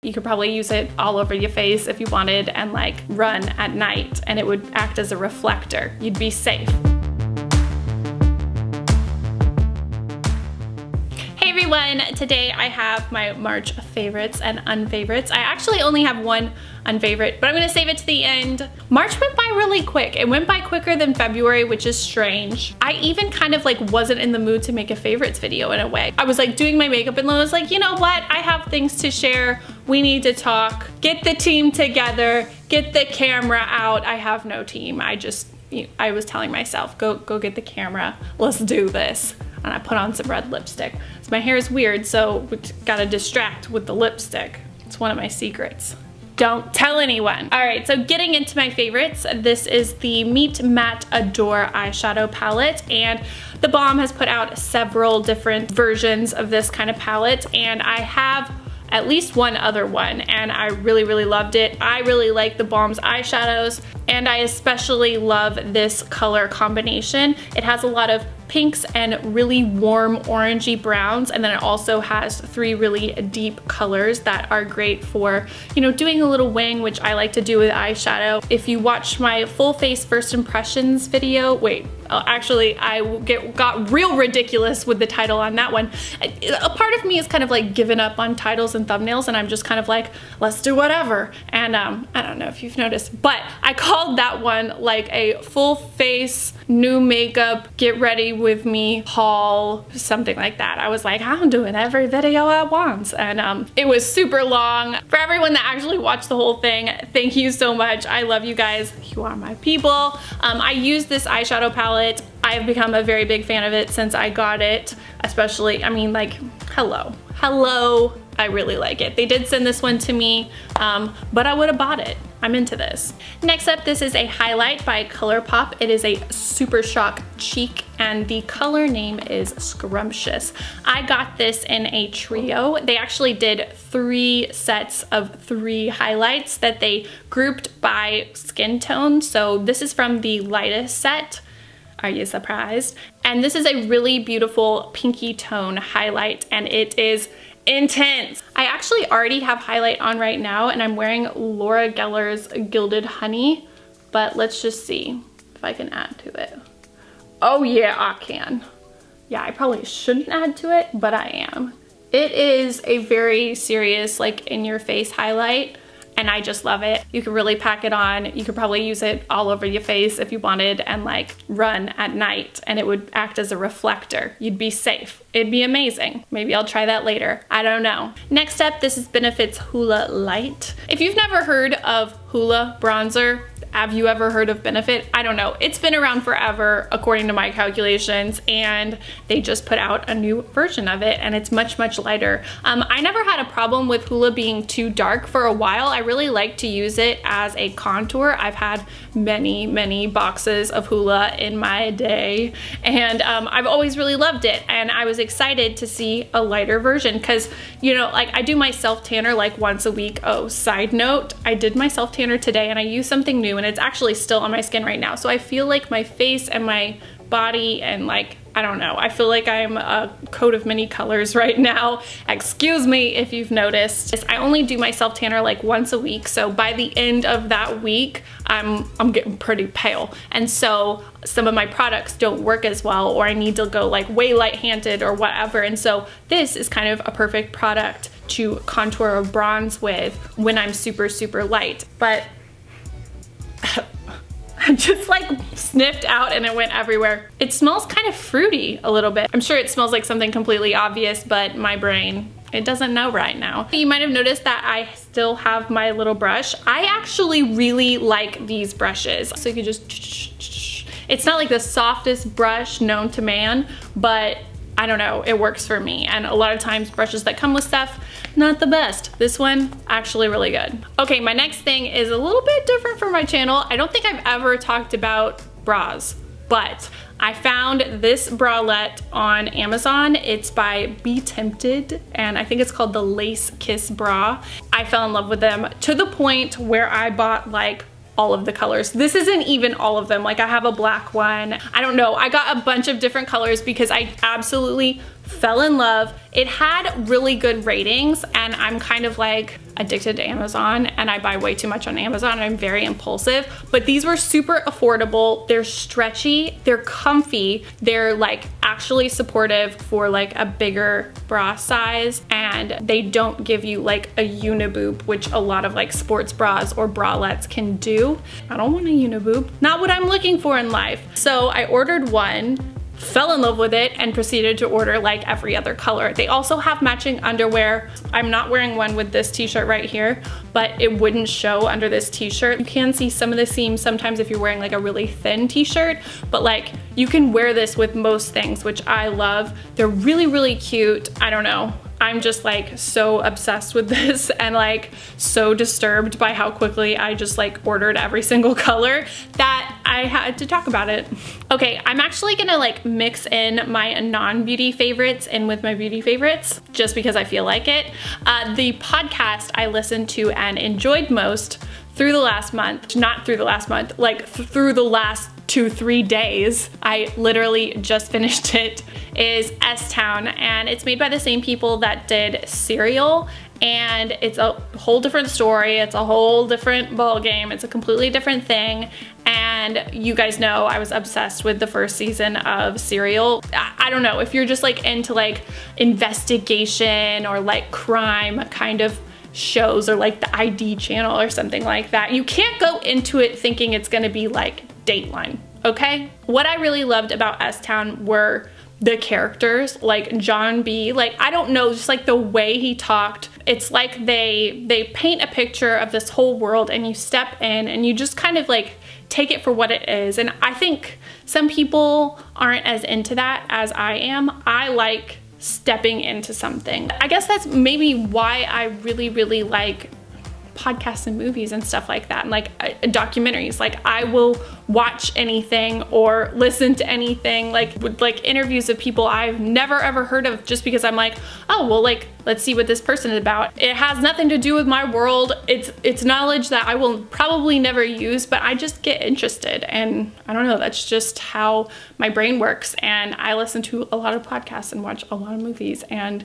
You could probably use it all over your face if you wanted and like run at night, and it would act as a reflector. You'd be safe. Hey everyone, today I have my March favorites and unfavorites. I actually only have one unfavorite, but I'm gonna save it to the end. March went by really quick. It went by quicker than February, which is strange. I even kind of like wasn't in the mood to make a favorites video in a way. I was like doing my makeup and I was like, you know what? I have things to share. We need to talk. Get the team together. Get the camera out. I have no team. I was telling myself, go get the camera. Let's do this. And I put on some red lipstick. So my hair is weird, so we gotta distract with the lipstick. It's one of my secrets. Don't tell anyone. All right, so getting into my favorites, this is the Mitt Matte Adore Eyeshadow Palette, and the Balm has put out several different versions of this kind of palette, and I have at least one other one, and I really loved it. I really like the Balm's eyeshadows, and I especially love this color combination. It has a lot of pinks and really warm orangey browns, and then it also has three really deep colors that are great for, you know, doing a little wing, which I like to do with eyeshadow. If you watch my full face first impressions video, actually I got real ridiculous with the title on that one. A part of me is kind of like given up on titles and thumbnails, and I'm just kind of like, let's do whatever. And I don't know if you've noticed, but I called that one like a full face new makeup, get ready with me haul, something like that. I was like, I'm doing every video at once, and it was super long. For everyone that actually watched the whole thing, thank you so much. I love you guys. You are my people. I use this eyeshadow palette. I've become a very big fan of it since I got it, especially, I mean, like, hello. I really like it. They did send this one to me, but I would have bought it. I'm into this. Next up, this is a highlight by ColourPop. It is a Super Shock Cheek, and the color name is Scrumptious. I got this in a trio. They actually did 3 sets of 3 highlights that they grouped by skin tone. So this is from the lightest set. Are you surprised? And this is a really beautiful pinky tone highlight, and it is intense. I actually already have highlight on right now, and I'm wearing Laura Geller's Gilded Honey, but let's just see if I can add to it. Oh yeah, I can. Yeah, I probably shouldn't add to it, but I am. It is a very serious, like, in your face highlight, and I just love it. You can really pack it on. You could probably use it all over your face if you wanted and like run at night, and it would act as a reflector. You'd be safe. It'd be amazing. Maybe I'll try that later. I don't know. Next up, this is Benefit's Hoola Light. If you've never heard of Hoola bronzer, have you ever heard of Benefit? I don't know. It's been around forever according to my calculations, and they just put out a new version of it, and it's much lighter. I never had a problem with Hoola being too dark for a while. I really like to use it as a contour. I've had many boxes of Hoola in my day, and I've always really loved it, and I was excited to see a lighter version because, you know, like, I do my self tanner like once a week. Oh, side note, I did my self tanner today, and I used something new, and it's actually still on my skin right now. So I feel like my face and my body and, like, I don't know, I feel like I'm a coat of many colors right now. Excuse me if you've noticed. I only do my self tanner like once a week, so by the end of that week I'm getting pretty pale, and so some of my products don't work as well, or I need to go like way light-handed or whatever, and so this is kind of a perfect product to contour or bronze with when I'm super light. But I just like sniffed out and it went everywhere. It smells kind of fruity a little bit. I'm sure it smells like something completely obvious, but my brain, it doesn't know right now. You might have noticed that I still have my little brush. I actually really like these brushes. So you can just, it's not like the softest brush known to man, but I don't know, it works for me. And a lot of times brushes that come with stuff, not the best. This one, actually really good. Okay, my next thing is a little bit different from my channel. I don't think I've ever talked about bras, but I found this bralette on Amazon. It's by Be Tempted, and I think it's called the Lace Kiss Bra. I fell in love with them to the point where I bought like all of the colors. This isn't even all of them. Like, I have a black one. I don't know. I got a bunch of different colors because I absolutely fell in love. It had really good ratings, and I'm kind of like, addicted to Amazon and I buy way too much on Amazon. I'm very impulsive, but these were super affordable. They're stretchy, they're comfy, they're like actually supportive for like a bigger bra size, and they don't give you like a uniboob, which a lot of like sports bras or bralettes can do. I don't want a uniboob, not what I'm looking for in life. So I ordered one, fell in love with it, and proceeded to order like every other color. They also have matching underwear. I'm not wearing one with this t-shirt right here, but it wouldn't show under this t-shirt. You can see some of the seams sometimes if you're wearing like a really thin t-shirt, but like you can wear this with most things, which I love. They're really, really cute. I don't know. I'm just like so obsessed with this and like so disturbed by how quickly I just like ordered every single color that I had to talk about it. Okay, I'm actually gonna like mix in my non-beauty favorites in with my beauty favorites just because I feel like it. The podcast I listened to and enjoyed most through the last month, not through the last month, like through the last 2-3 days, I literally just finished it, is S-Town, and it's made by the same people that did Serial, and it's a whole different story, it's a whole different ball game, it's a completely different thing, and you guys know I was obsessed with the first season of Serial. I don't know, if you're just like into like investigation or like crime kind of shows or like the ID channel or something like that, you can't go into it thinking it's gonna be like Dateline, okay? What I really loved about S-Town were the characters, like John B. Like, I don't know, just like the way he talked. It's like they paint a picture of this whole world and you step in and you just kind of like take it for what it is. And I think some people aren't as into that as I am. I like stepping into something. I guess that's maybe why I really, really like podcasts and movies and stuff like that, and like documentaries. Like I will watch anything or listen to anything, like with like interviews of people I've never ever heard of, just because I'm like, oh well, like let's see what this person is about. It has nothing to do with my world. It's knowledge that I will probably never use, but I just get interested, and I don't know, that's just how my brain works. And I listen to a lot of podcasts and watch a lot of movies, and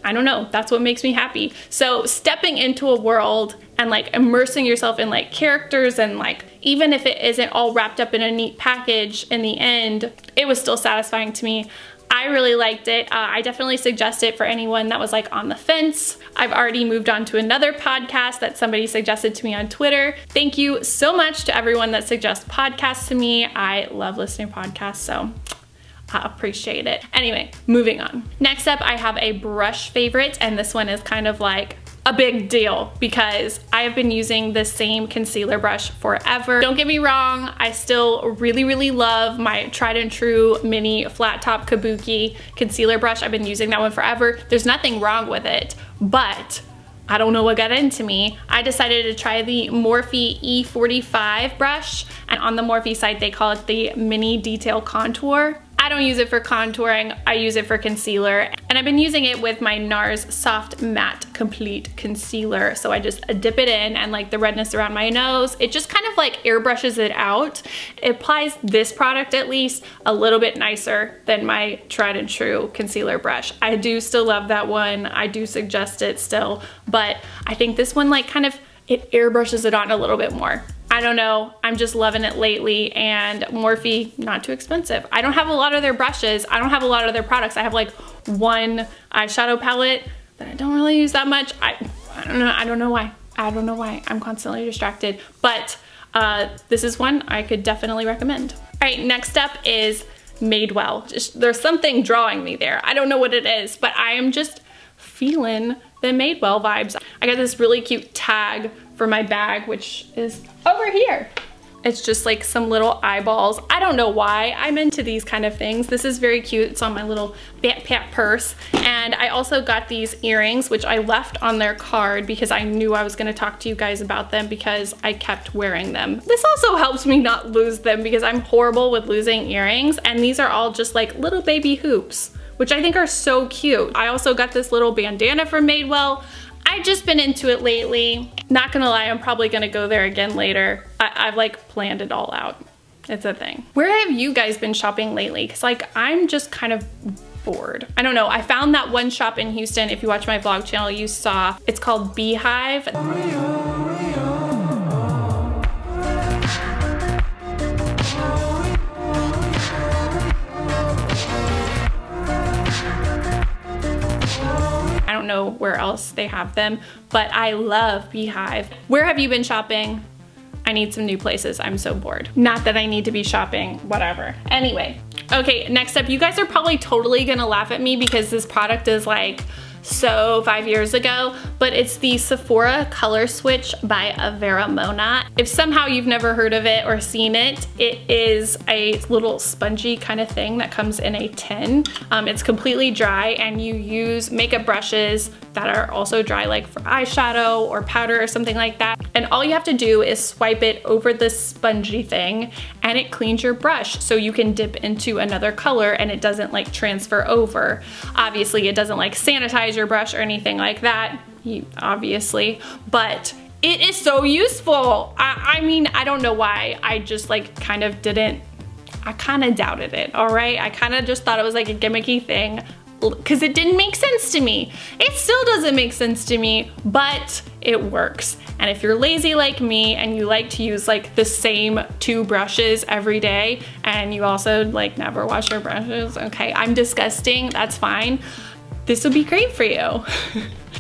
I don't know, that's what makes me happy. So stepping into a world and like immersing yourself in like characters, and like even if it isn't all wrapped up in a neat package in the end, it was still satisfying to me. I really liked it. I definitely suggest it for anyone that was like on the fence. I've already moved on to another podcast that somebody suggested to me on Twitter. Thank you so much to everyone that suggests podcasts to me. I love listening to podcasts, so I appreciate it. Anyway, moving on. Next up, I have a brush favorite, and this one is kind of like a big deal because I have been using the same concealer brush forever. Don't get me wrong, I still really, really love my tried and true mini flat top kabuki concealer brush. I've been using that one forever. There's nothing wrong with it, but I don't know what got into me. I decided to try the Morphe E45 brush, and on the Morphe site they call it the Mini Detail Contour. I don't use it for contouring, I use it for concealer, and I've been using it with my NARS Soft Matte Complete Concealer. So I just dip it in, and like the redness around my nose, it just kind of like airbrushes it out. It applies this product at least a little bit nicer than my tried and true concealer brush. I do still love that one, I do suggest it still, but I think this one like kind of, it airbrushes it on a little bit more. I don't know, I'm just loving it lately, and Morphe, not too expensive. I don't have a lot of their brushes, I don't have a lot of their products. I have like one eyeshadow palette that I don't really use that much. I don't know why. I'm constantly distracted, but this is one I could definitely recommend. All right, next up is Madewell. There's something drawing me there. I don't know what it is, but I am just feeling the Madewell vibes. I got this really cute tag for my bag, which is over here. It's just like some little eyeballs. I don't know why I'm into these kind of things. This is very cute. It's on my little backpack purse. And I also got these earrings, which I left on their card because I knew I was gonna talk to you guys about them because I kept wearing them. This also helps me not lose them because I'm horrible with losing earrings. And these are all just like little baby hoops, which I think are so cute. I also got this little bandana from Madewell. I've just been into it lately. Not gonna lie, I'm probably gonna go there again later. I've like planned it all out. It's a thing. Where have you guys been shopping lately? Cause like I'm just kind of bored. I don't know, I found that one shop in Houston. If you watch my vlog channel, you saw, it's called Beehive. I don't know where else they have them, but I love Beehive. Where have you been shopping? I need some new places. I'm so bored. Not that I need to be shopping, whatever. Anyway, okay, next up, you guys are probably totally gonna laugh at me because this product is like so 5 years ago, but it's the Sephora Color Switch by Avera Mona. If somehow you've never heard of it or seen it, it is a little spongy kind of thing that comes in a tin. It's completely dry and you use makeup brushes that are also dry, like for eyeshadow or powder or something like that. And all you have to do is swipe it over this spongy thing and it cleans your brush so you can dip into another color and it doesn't like transfer over. Obviously it doesn't like sanitize your brush or anything like that, obviously, but it is so useful. I mean, I don't know why, I just like kind of didn't, I kind of doubted it, all right? I kind of just thought it was like a gimmicky thing because it didn't make sense to me. It still doesn't make sense to me, but it works. And if you're lazy like me and you like to use like the same 2 brushes every day and you also like never wash your brushes, okay, I'm disgusting, that's fine. This would be great for you.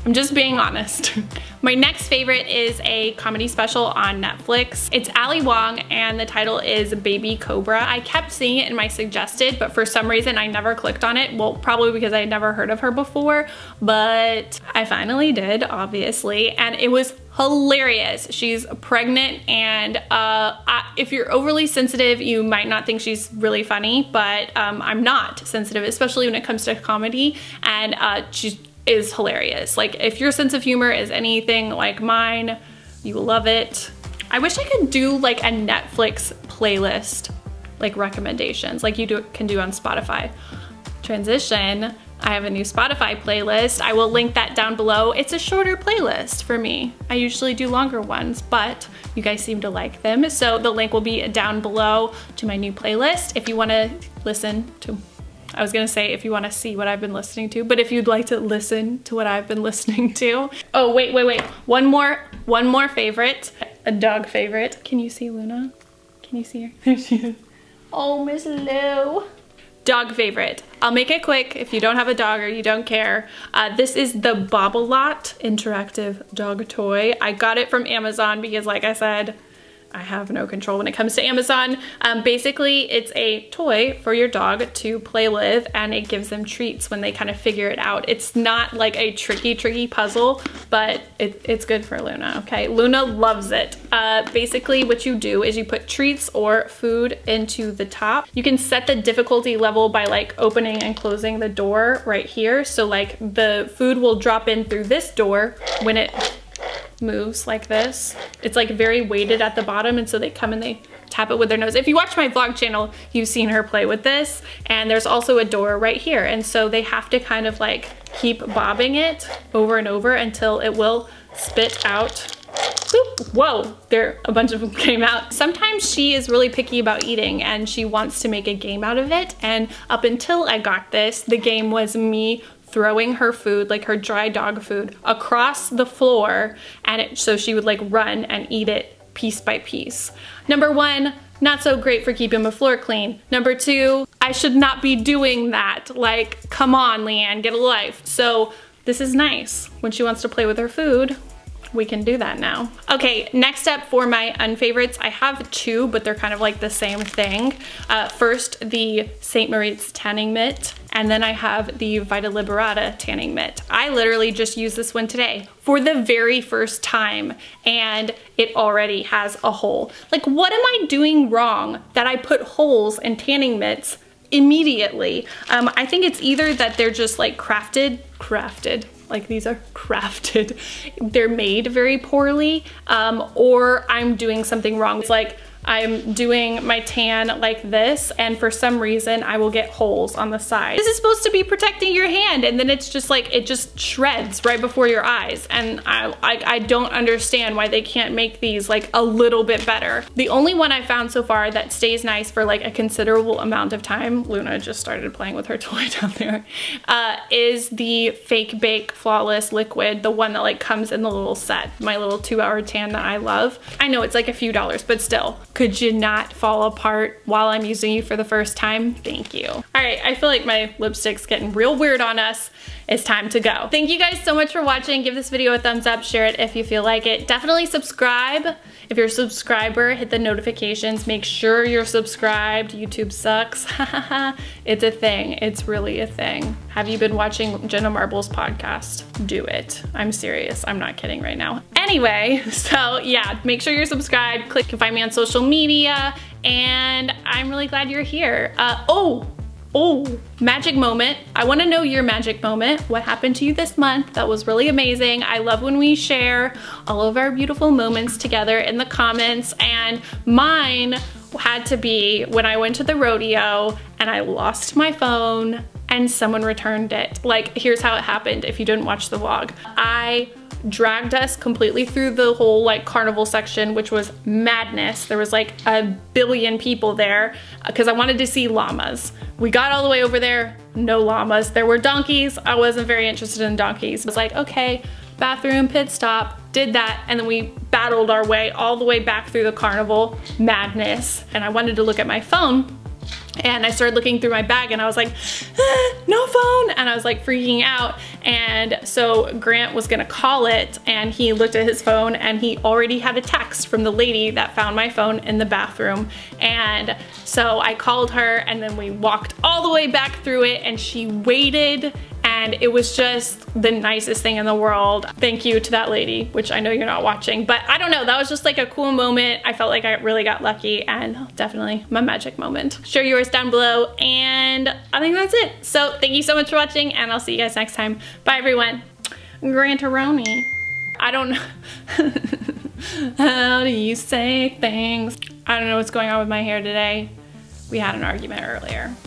I'm just being honest. My next favorite is a comedy special on Netflix. It's Ali Wong and the title is Baby Cobra. I kept seeing it in my suggested, but for some reason I never clicked on it. Well, probably because I had never heard of her before, but I finally did, obviously, and it was hilarious. She's pregnant and if you're overly sensitive, you might not think she's really funny, but I'm not sensitive, especially when it comes to comedy, and she is hilarious. Like if your sense of humor is anything like mine, you will love it. I wish I could do like a Netflix playlist, like recommendations, like you can do on Spotify. Transition. I have a new Spotify playlist. I will link that down below. It's a shorter playlist for me. I usually do longer ones, but you guys seem to like them. So the link will be down below to my new playlist if you wanna listen to, I was gonna say if you wanna see what I've been listening to, but if you'd like to listen to what I've been listening to. Oh, wait. One more favorite, a dog favorite. Can you see Luna? Can you see her? There she is. Oh, Miss Lou. Dog favorite. I'll make it quick if you don't have a dog or you don't care. This is the Bobble-Lot interactive dog toy. I got it from Amazon because, like I said, I have no control when it comes to Amazon. Basically, it's a toy for your dog to play with and it gives them treats when they kind of figure it out. It's not like a tricky puzzle, but it's good for Luna, okay? Luna loves it. Basically, what you do is you put treats or food into the top. You can set the difficulty level by like opening and closing the door right here. So like the food will drop in through this door when it moves like this. It's like very weighted at the bottom, and so they come and they tap it with their nose. If you watch my vlog channel, you've seen her play with this, and there's also a door right here, and so they have to kind of like keep bobbing it over and over until it will spit out. Boop. Whoa, there a bunch of them came out. Sometimes she is really picky about eating and she wants to make a game out of it, and up until I got this, the game was me throwing her food, like her dry dog food, across the floor, and so she would like run and eat it piece by piece. Number 1, not so great for keeping the floor clean. Number 2, I should not be doing that. Like, come on, Leigh-Ann, get a life. So this is nice. When she wants to play with her food, we can do that now. Okay, next up for my unfavorites, I have 2, but they're kind of like the same thing. First, the St. Moritz tanning mitt, and then I have the Vita Liberata tanning mitt. I literally just used this one today for the very first time, and it already has a hole. Like, what am I doing wrong that I put holes in tanning mitts immediately? I think it's either that they're just like crafted, like these are crafted, they're made very poorly, or I'm doing something wrong. It's like I'm doing my tan like this, and for some reason I will get holes on the side. This is supposed to be protecting your hand, and then it's just like, it just shreds right before your eyes. And I don't understand why they can't make these like a little bit better. The only one I found so far that stays nice for like a considerable amount of time, Luna just started playing with her toy down there, is the Fake Bake Flawless Liquid, the one that like comes in the little set, my little 2-hour tan that I love. I know it's like a few dollars, but still. Could you not fall apart while I'm using you for the first time? Thank you. All right, I feel like my lipstick's getting real weird on us. It's time to go. Thank you guys so much for watching. Give this video a thumbs up, share it if you feel like it. Definitely subscribe. If you're a subscriber, hit the notifications. Make sure you're subscribed. YouTube sucks. It's a thing. It's really a thing. Have you been watching Jenna Marble's podcast? Do it. I'm serious. I'm not kidding right now. Anyway, so yeah, make sure you're subscribed. Click to find me on social media, and I'm really glad you're here. Oh, magic moment. I wanna know your magic moment. What happened to you this month? That was really amazing. I love when we share all of our beautiful moments together in the comments, and mine had to be when I went to the rodeo and I lost my phone and someone returned it. Like, here's how it happened if you didn't watch the vlog. I dragged us completely through the whole like carnival section, which was madness. There was like a billion people there because I wanted to see llamas. We got all the way over there, no llamas. There were donkeys. I wasn't very interested in donkeys. I was like, okay, bathroom, pit stop, did that, and then we battled our way all the way back through the carnival. Madness. And I wanted to look at my phone, and I started looking through my bag and I was like, no phone, and I was like freaking out. And so Grant was gonna call it, and he looked at his phone and he already had a text from the lady that found my phone in the bathroom. And so I called her, and then we walked all the way back through it, and she waited, and it was just the nicest thing in the world. Thank you to that lady, which I know you're not watching, but I don't know, that was just like a cool moment. I felt like I really got lucky, and definitely my magic moment. Share yours down below, and I think that's it. So thank you so much for watching, and I'll see you guys next time. Bye everyone. Grantaroni. I don't know. How do you say things? I don't know what's going on with my hair today. We had an argument earlier.